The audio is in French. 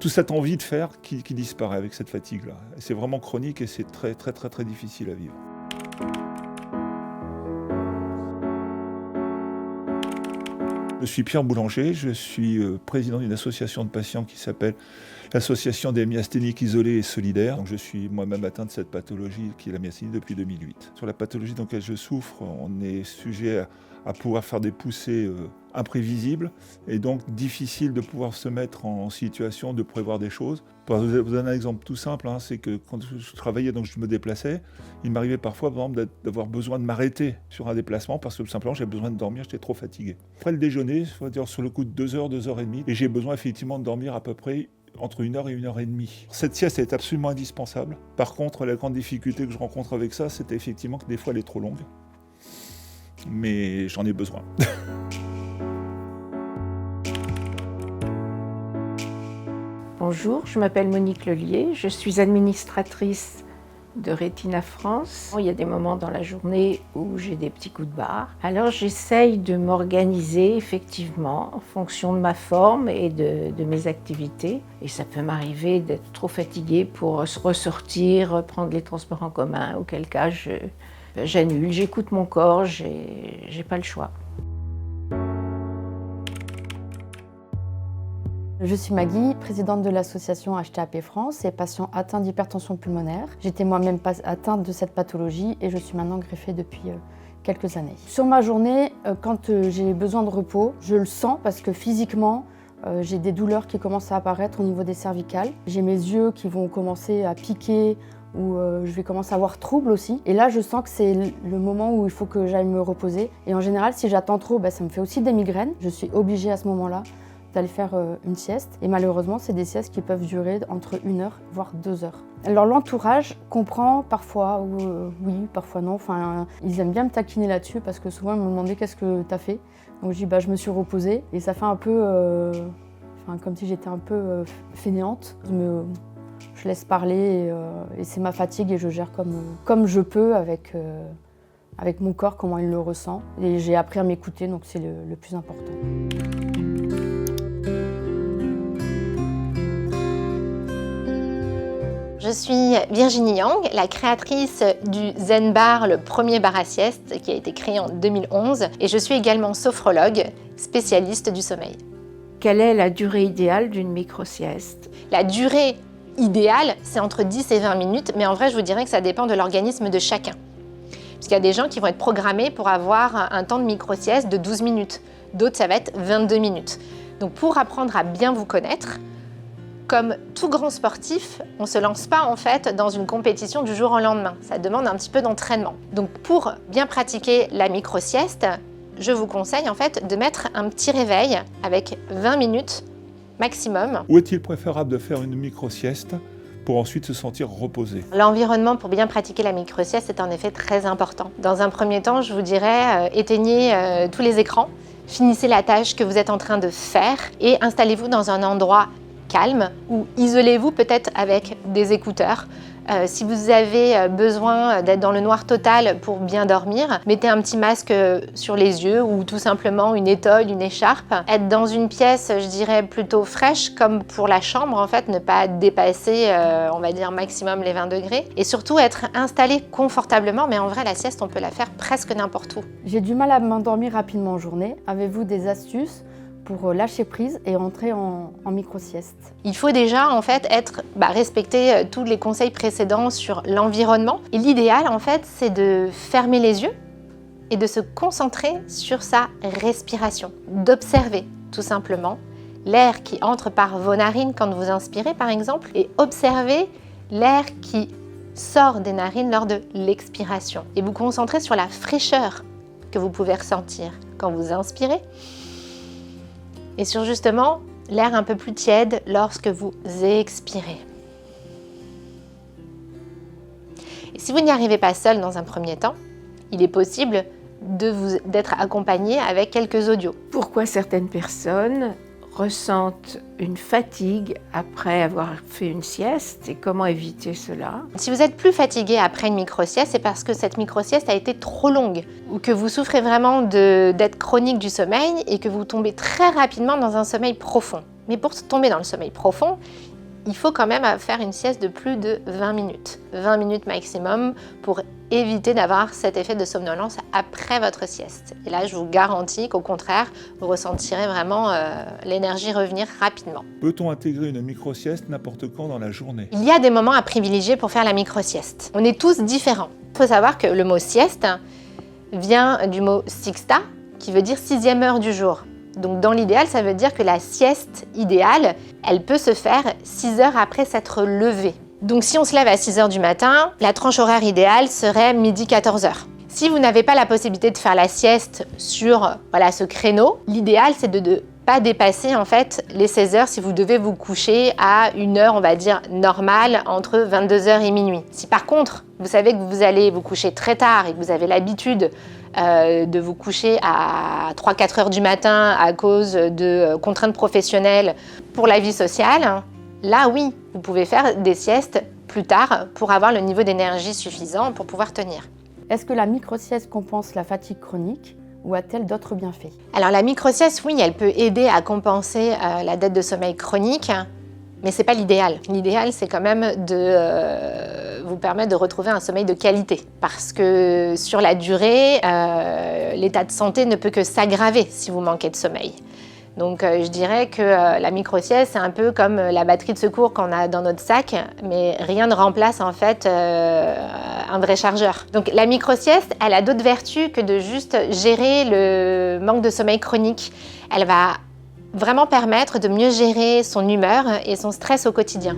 toute cette envie de faire qui disparaît avec cette fatigue-là. Et c'est vraiment chronique et c'est très, très, très, très difficile à vivre. Je suis Pierre Boulanger, je suis président d'une association de patients qui s'appelle l'association des myasthéniques isolés et solidaires. Donc je suis moi-même atteint de cette pathologie qui est la myasthénie depuis 2008. Sur la pathologie dont je souffre, on est sujet à pouvoir faire des poussées imprévisibles et donc difficile de pouvoir se mettre en situation de prévoir des choses. Pour vous donner un exemple tout simple, c'est que quand je travaillais, donc je me déplaçais, il m'arrivait parfois par exemple, d'avoir besoin de m'arrêter sur un déplacement parce que tout simplement j'avais besoin de dormir, j'étais trop fatigué. Après le déjeuner, c'est-à-dire sur le coup de 2 heures, 2 heures et demie, et j'ai besoin effectivement de dormir à peu près entre 1 heure et 1 heure et demie. Cette sieste est absolument indispensable. Par contre, la grande difficulté que je rencontre avec ça, c'était effectivement que des fois elle est trop longue. Mais j'en ai besoin. Bonjour, je m'appelle Monique Lelier, je suis administratrice de Retina France. Il y a des moments dans la journée où j'ai des petits coups de barre. Alors j'essaye de m'organiser effectivement en fonction de ma forme et de mes activités. Et ça peut m'arriver d'être trop fatiguée pour ressortir, prendre les transports en commun, auquel cas j'annule, j'écoute mon corps, j'ai pas le choix. Je suis Maggie, présidente de l'association HTAP France et patient atteint d'hypertension pulmonaire. J'étais moi-même atteinte de cette pathologie et je suis maintenant greffée depuis quelques années. Sur ma journée, quand j'ai besoin de repos, je le sens parce que physiquement, j'ai des douleurs qui commencent à apparaître au niveau des cervicales. J'ai mes yeux qui vont commencer à piquer ou je vais commencer à avoir trouble aussi. Et là, je sens que c'est le moment où il faut que j'aille me reposer. Et en général, si j'attends trop, ça me fait aussi des migraines. Je suis obligée à ce moment-là d'aller faire une sieste. Et malheureusement, c'est des siestes qui peuvent durer entre 1 heure, voire 2 heures. Alors l'entourage comprend parfois, oui, parfois non. Enfin, ils aiment bien me taquiner là-dessus parce que souvent ils me demandaient qu'est-ce que tu as fait. Donc je dis je me suis reposée et ça fait un peu, comme si j'étais un peu fainéante. Je laisse parler et c'est ma fatigue et je gère comme je peux avec mon corps, comment il le ressent. Et j'ai appris à m'écouter, donc c'est le plus important. Je suis Virginie Yang, la créatrice du Zen Bar, le premier bar à sieste qui a été créé en 2011. Et je suis également sophrologue, spécialiste du sommeil. Quelle est la durée idéale d'une micro-sieste? La durée idéale, c'est entre 10 et 20 minutes, mais en vrai, je vous dirais que ça dépend de l'organisme de chacun. Parce qu'il y a des gens qui vont être programmés pour avoir un temps de micro-sieste de 12 minutes. D'autres, ça va être 22 minutes. Donc pour apprendre à bien vous connaître, comme tout grand sportif, on ne se lance pas en fait dans une compétition du jour au lendemain. Ça demande un petit peu d'entraînement. Donc pour bien pratiquer la micro-sieste, je vous conseille en fait de mettre un petit réveil avec 20 minutes maximum. Ou est-il préférable de faire une micro-sieste pour ensuite se sentir reposé? L'environnement pour bien pratiquer la micro-sieste est en effet très important. Dans un premier temps, je vous dirais éteignez tous les écrans, finissez la tâche que vous êtes en train de faire et installez-vous dans un endroit calme ou isolez-vous peut-être avec des écouteurs. Si vous avez besoin d'être dans le noir total pour bien dormir, mettez un petit masque sur les yeux ou tout simplement une étole, une écharpe. Être dans une pièce, je dirais, plutôt fraîche, comme pour la chambre en fait, ne pas dépasser, on va dire, maximum les 20 degrés. Et surtout être installé confortablement, mais en vrai, la sieste, on peut la faire presque n'importe où. J'ai du mal à m'endormir rapidement en journée. Avez-vous des astuces pour lâcher prise et entrer en micro-sieste? Il faut déjà en fait respecter tous les conseils précédents sur l'environnement. Et l'idéal en fait, c'est de fermer les yeux et de se concentrer sur sa respiration, d'observer tout simplement l'air qui entre par vos narines quand vous inspirez par exemple et observer l'air qui sort des narines lors de l'expiration. Et vous concentrer sur la fraîcheur que vous pouvez ressentir quand vous inspirez et sur justement l'air un peu plus tiède lorsque vous expirez. Et si vous n'y arrivez pas seul dans un premier temps, il est possible d'être accompagné avec quelques audios. Pourquoi certaines personnes ressentent une fatigue après avoir fait une sieste et comment éviter cela? Si vous êtes plus fatigué après une micro-sieste, c'est parce que cette micro-sieste a été trop longue ou que vous souffrez vraiment d'être chronique du sommeil et que vous tombez très rapidement dans un sommeil profond. Mais pour tomber dans le sommeil profond, il faut quand même faire une sieste de plus de 20 minutes. 20 minutes maximum pour éviter d'avoir cet effet de somnolence après votre sieste. Et là, je vous garantis qu'au contraire, vous ressentirez vraiment l'énergie revenir rapidement. Peut-on intégrer une micro-sieste n'importe quand dans la journée? Il y a des moments à privilégier pour faire la micro-sieste. On est tous différents. Il faut savoir que le mot sieste vient du mot sixta, qui veut dire 6e heure du jour. Donc dans l'idéal, ça veut dire que la sieste idéale, elle peut se faire 6 heures après s'être levé. Donc si on se lève à 6 heures du matin, la tranche horaire idéale serait midi 14 heures. Si vous n'avez pas la possibilité de faire la sieste sur ce créneau, l'idéal c'est de ne pas dépasser en fait les 16 heures si vous devez vous coucher à une heure, on va dire, normale entre 22 heures et minuit. Si par contre, vous savez que vous allez vous coucher très tard et que vous avez l'habitude de vous coucher à 3-4 heures du matin à cause de contraintes professionnelles pour la vie sociale, là oui, vous pouvez faire des siestes plus tard pour avoir le niveau d'énergie suffisant pour pouvoir tenir. Est-ce que la micro-sieste compense la fatigue chronique ou a-t-elle d'autres bienfaits? Alors la micro-sieste, oui, elle peut aider à compenser la dette de sommeil chronique, mais ce n'est pas l'idéal. L'idéal, c'est quand même de vous permettre de retrouver un sommeil de qualité. Parce que sur la durée, l'état de santé ne peut que s'aggraver si vous manquez de sommeil. Donc je dirais que la micro-sieste, c'est un peu comme la batterie de secours qu'on a dans notre sac, mais rien ne remplace en fait un vrai chargeur. Donc la micro-sieste, elle a d'autres vertus que de juste gérer le manque de sommeil chronique. Elle va vraiment permettre de mieux gérer son humeur et son stress au quotidien.